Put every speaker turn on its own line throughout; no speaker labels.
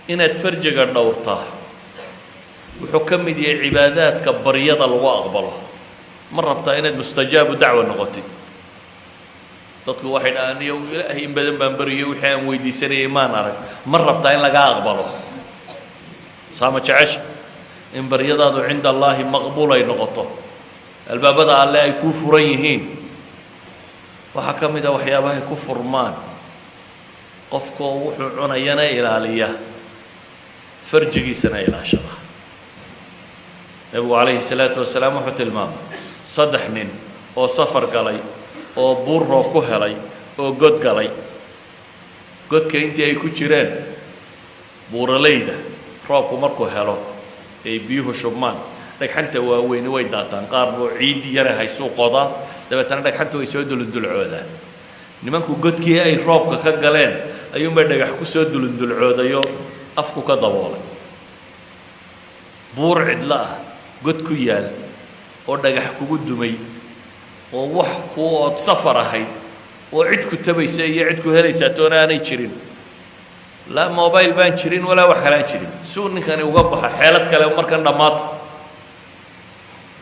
inaad farjiga dhowrtaa wuxuu ka mid yahay cibaadaadka baryada lagu aqbalo ma rabtaa inaad mustajaabu dacwa noqotid dadku waxay dhahaan iyo ilaahay in badan baan bariyo wixii aan weydiisanayay maan arag ma rabtaa in laga aqbalo saama jecesh in baryadaadu cinda allaahi maqbuul ay noqoto albaabada alle ay kuu furan yihiin waxaa ka mid a waxyaabahay ku furmaan qofkoo wuxuu cunayana ilaaliya farjigiisana ilaashada nabigu calayhi salaatu wasalaam wuxuu tilmaamay 3 nin oo safar galay oo buur roob ku helay oo god galay godka intii ay ku jireen buuralayda roobku markuu helo ay biyuhu shubmaan dhagxanta waaweyn way daataan qaar buu ciid yar haysuu qodaa dabeetana dhagxanta way soo dulundulcoodaan nimanku godkii ay roobka ka galeen ayuunbay dhagax ku soo dulundulcoodayo afku ka daboolay buur cidla ah god ku yaal oo dhagax kugu dumay oo wax ku ood safar ahayd oo cid ku tabaysa iyo cid ku helaysaa toona aanay jirin laa mobile baan jirin walaa wax kale aan jirin suu ninkani uga baxa xeelad kale markan dhammaata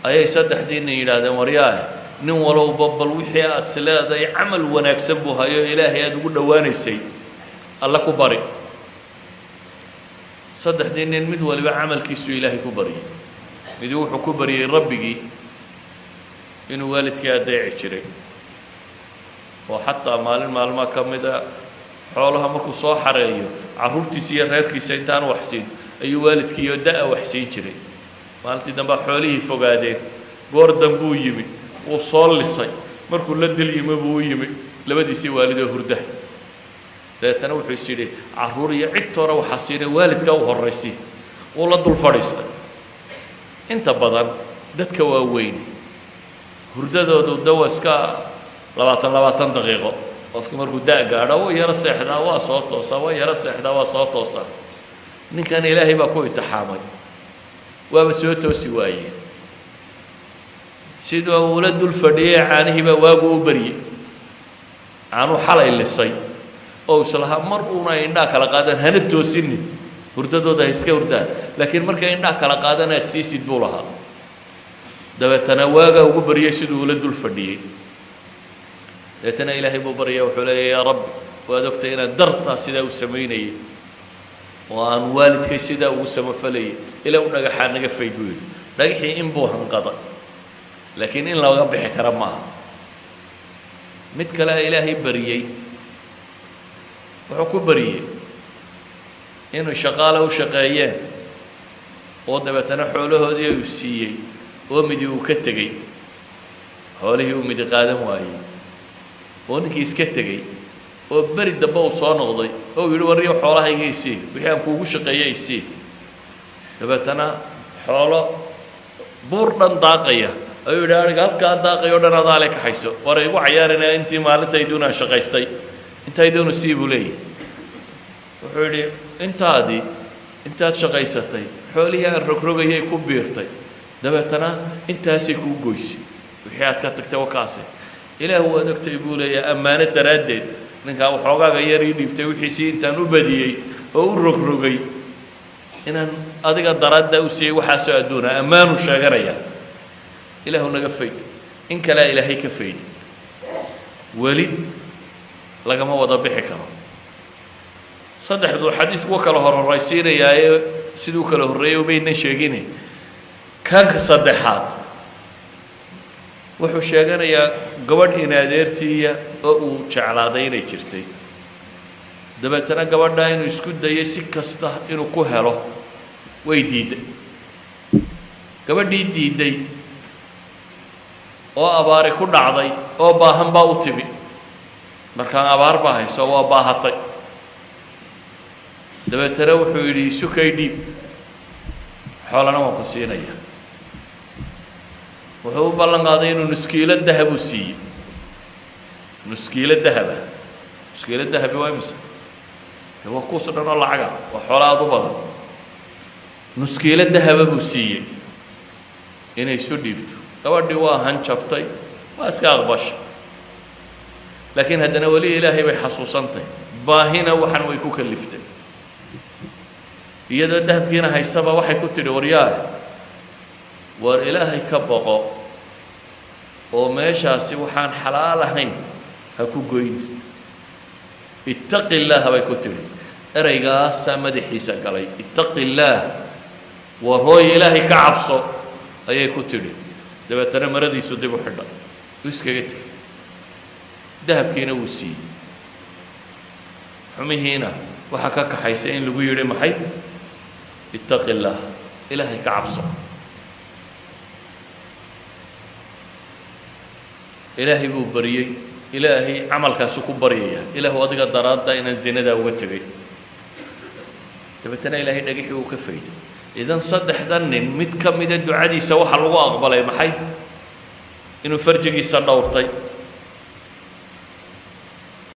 ayay 3 nin yidhaahdeen waryaah nin walowba bal wixii aad sileeday camal wanaagsan buu hayo ilaahay aad ugu dhowaanaysay alla ku bari 3 nin mid waliba camalkiisu ilaahay ku bariyay mid wuxuu ku bariyay rabbigii inuu waalidkii adeeci jiray oo xataa maalmaha ka mid ah xoolaha markuu soo xareeyo carruurtiisa iyo reerkiisa intaan wax siin ayuu waalidkii iyo da'a wax siin jiray maalintii dambe xoolihii fogaadeen goor dambuu yimi wuu soo lisay markuu la dil yimi buu u yimi labadiisii waalidoo hurda dabeetana wuxuu is yidhi carruur iyo cid toona waxaa siinay waalidka u horraysii wuu la dul fadhiistay inta badan dadka waaweyn hurdadoodu dawa iska 20 daqiiqo qofka markuu da' gaadho wuu yaro seexdaa waa soo toosaa waa yaro seexdaa waa soo toosaa ninkan ilaahay baa ku itixaamay waaba soo toosi waayeen sidoo uu la dul fadhiyay caanihii baa waagu u baryay caanuu xalay lisay oo islaha mar uuna indhaa kala qaadan hana toosinin hurdadooda ha iska hurdaan laakiin markay indhaa kala qaadan aad siisid buu lahaa dabeetana waagaa ugu baryay siduu ula dul fadhiyey dabeetana ilaahay buu baryay wuxuu leeyahay yaa rabbi waad ogtay inaan dartaa sidaa u samaynayay oo aan waalidkay sidaa ugu samafalayay ilaa u dhagaxaa naga fayd buu yidhi dhagaxii in buu hanqaday laakiin in laga bixi kara maaha mid kale ilaahay baryey wuxuu ku baryey inuu shaqaale u shaqeeyeen oo dabeetana xoolahoodii uu siiyey oo midi uu ka tegey xoolihii uu midi qaadan waayey oo ninkii iska tegey oo beri dambe uu soo noqday oo yidhi warriyo xoolahayga isii wixii aan kuugu shaqeeyey isii dabeetana xoolo buur dhan daaqaya ayuu yidhi aniga halkaa daaqayo dhan adaale ka hayso war igu cayaarinaya intii maalintayduuna shaqaystay intayduuna sii buu leeyahay wuxuu yidhi intaad shaqaysatay xoolihii aan rogrogayay ku biirtay dabeetana intaasay kuu goysay wixii aad ka tagtay wakaase ilaahu waad ogtay buu leeyahay ammaano daraaddeed ninkaa waxoogaaga yar ii dhiibtay wixiisii intaan u badiyey oo u rogrogay inaan adiga daraadda u siiyey waxaasoo adduuna ammaanu sheeganaya ilaahu naga fayd in kalea ilaahay ka faydi weli lagama wada bixi karo saddexdu xadiisku kala horraysiinayaaye siduu kala horreeyay umayna sheegine kanka saddexaad wuxuu sheeganayaa gabadh in adeertiiya oo uu jeclaaday inay jirtay dabeetana gabadhaa inuu isku dayay si kasta inuu ku helo way diidday gabadhii diidday oo abaari ku dhacday oo baahan baa u timi markaan abaar baa hayso waa baahatay dabeetana wuxuu yidhi sukay dhiib xoolana waan ku siinaya wuxuu u ballan qaaday inuu nuskiilo dahab u siiyey nuskiilo dahaba nuskiilo dahabi waa imisa de waa kuusu dhan oo lacaga waa xoolo aada u badan nuskiilo dahaba buu siiyey inay isu dhiibto gabadhii waa hanjabtay waa iska aqbashay laakiin haddana weli ilaahay bay xasuusantay baahina waxan way ku kaliftay iyadoo dahabkiina haysaba waxay ku tidhi waryaah war ilaahay ka boqo oo meeshaasi waxaan xalaal ahayn ha ku goyn ittaqi illaaha bay ku tidhi eraygaasaa madaxiisa galay ittaqi illaah war hooy ilaahay ka cabso ayay ku tidhi dabeetana maradiisu dib u xidha uu iskaga tegay dahabkiina wuu siiyey xumihiina waxaa ka kaxaysay in lagu yidhi maxay ittaqi illaah ilaahay ka cabso ilaahay buu baryey ilaahay camalkaasu ku baryaya ilaahu adiga daraadda inaan zinadaa uga tegay dabeetana ilaahay dhagixii uu ka fayday idan saddexdan nin mid ka mida ducadiisa waxaa lagu aqbalay maxay inuu farjigiisa dhowrtay